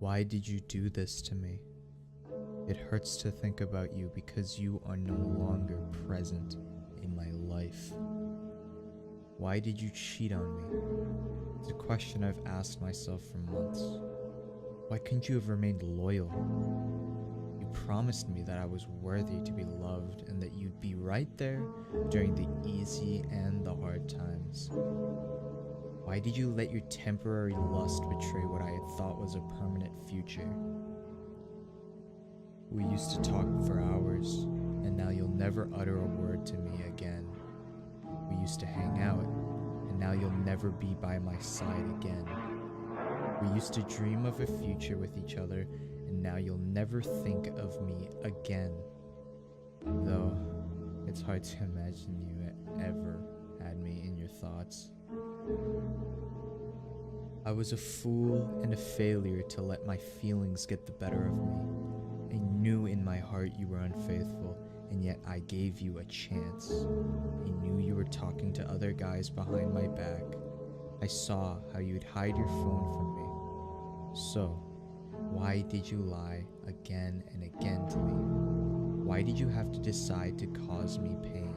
Why did you do this to me? It hurts to think about you because you are no longer present in my life. Why did you cheat on me? It's a question I've asked myself for months. Why couldn't you have remained loyal? You promised me that I was worthy to be loved and that you'd be right there during the easy and the hard times. Why did you let your temporary lust betray what I had thought was a permanent future? We used to talk for hours, and now you'll never utter a word to me again. We used to hang out, and now you'll never be by my side again. We used to dream of a future with each other, and now you'll never think of me again. Though, it's hard to imagine you ever had me in your thoughts. I was a fool and a failure to let my feelings get the better of me. I knew in my heart you were unfaithful, and yet I gave you a chance. I knew you were talking to other guys behind my back. I saw how you'd hide your phone from me. So, why did you lie again and again to me? Why did you have to decide to cause me pain?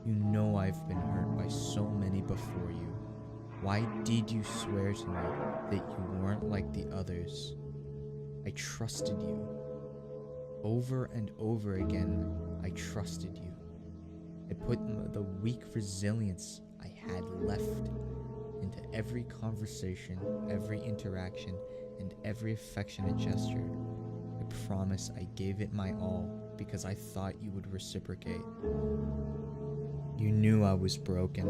You know I've been hurt by so many before you. Why did you swear to me that you weren't like the others? I trusted you. Over and over again, I trusted you. I put the weak resilience I had left into every conversation, every interaction, and every affectionate gesture. I promise I gave it my all because I thought you would reciprocate. You knew I was broken.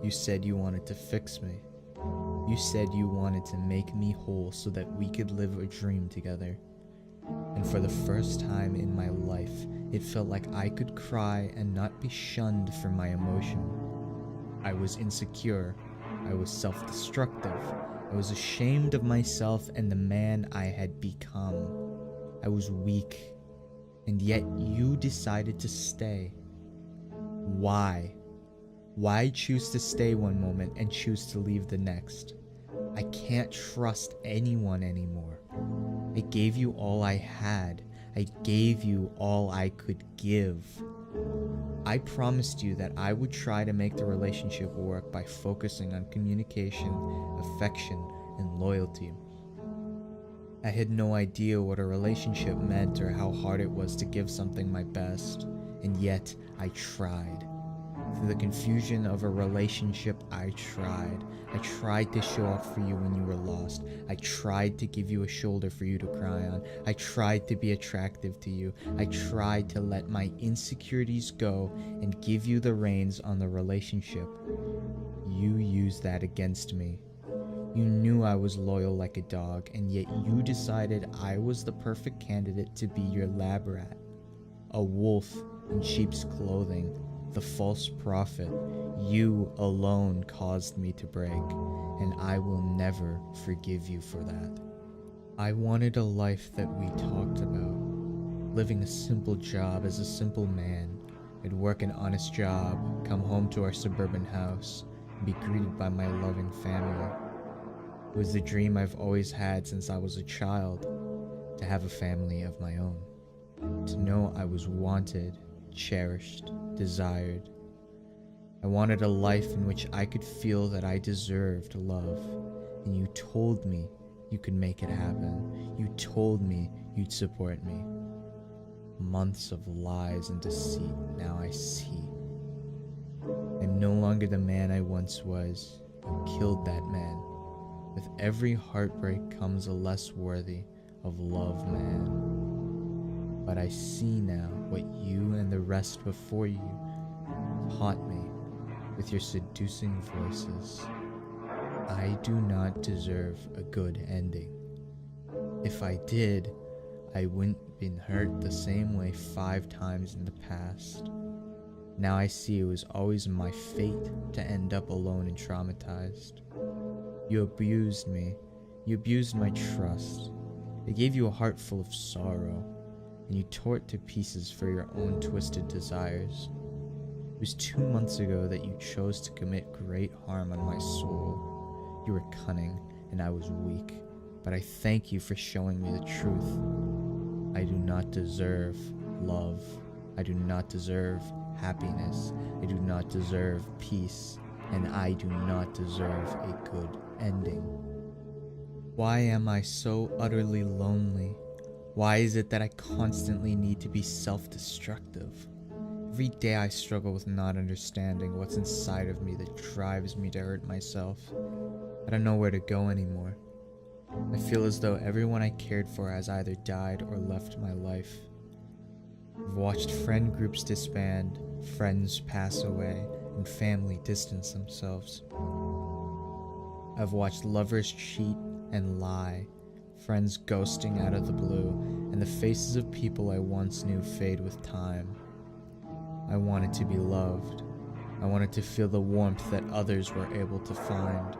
You said you wanted to fix me. You said you wanted to make me whole so that we could live a dream together. And for the first time in my life, it felt like I could cry and not be shunned for my emotion. I was insecure. I was self-destructive. I was ashamed of myself and the man I had become. I was weak. And yet you decided to stay. Why? Why choose to stay one moment and choose to leave the next? I can't trust anyone anymore. I gave you all I had. I gave you all I could give. I promised you that I would try to make the relationship work by focusing on communication, affection, and loyalty. I had no idea what a relationship meant or how hard it was to give something my best, and yet I tried. Through the confusion of a relationship, I tried. I tried to show up for you when you were lost. I tried to give you a shoulder for you to cry on. I tried to be attractive to you. I tried to let my insecurities go and give you the reins on the relationship. You used that against me. You knew I was loyal like a dog, and yet you decided I was the perfect candidate to be your lab rat. A wolf in sheep's clothing. The false prophet, you alone caused me to break, and I will never forgive you for that. I wanted a life that we talked about, living a simple job as a simple man. I'd work an honest job, come home to our suburban house, and be greeted by my loving family. It was the dream I've always had since I was a child, to have a family of my own, to know I was wanted, cherished, desired. I wanted a life in which I could feel that I deserved love, and you told me you could make it happen. You told me you'd support me. Months of lies and deceit, now I see. I'm no longer the man I once was. You killed that man. With every heartbreak comes a less worthy of love man. But I see now what you and the rest before you taught me with your seducing voices. I do not deserve a good ending. If I did, I wouldn't have been hurt the same way 5 times in the past. Now I see it was always my fate to end up alone and traumatized. You abused me. You abused my trust. I gave you a heart full of sorrow, and you tore it to pieces for your own twisted desires. It was 2 months ago that you chose to commit great harm on my soul. You were cunning, and I was weak, but I thank you for showing me the truth. I do not deserve love. I do not deserve happiness. I do not deserve peace. And I do not deserve a good ending. Why am I so utterly lonely? Why is it that I constantly need to be self-destructive? Every day I struggle with not understanding what's inside of me that drives me to hurt myself. I don't know where to go anymore. I feel as though everyone I cared for has either died or left my life. I've watched friend groups disband, friends pass away, and family distance themselves. I've watched lovers cheat and lie, friends ghosting out of the blue, and the faces of people I once knew fade with time. I wanted to be loved. I wanted to feel the warmth that others were able to find.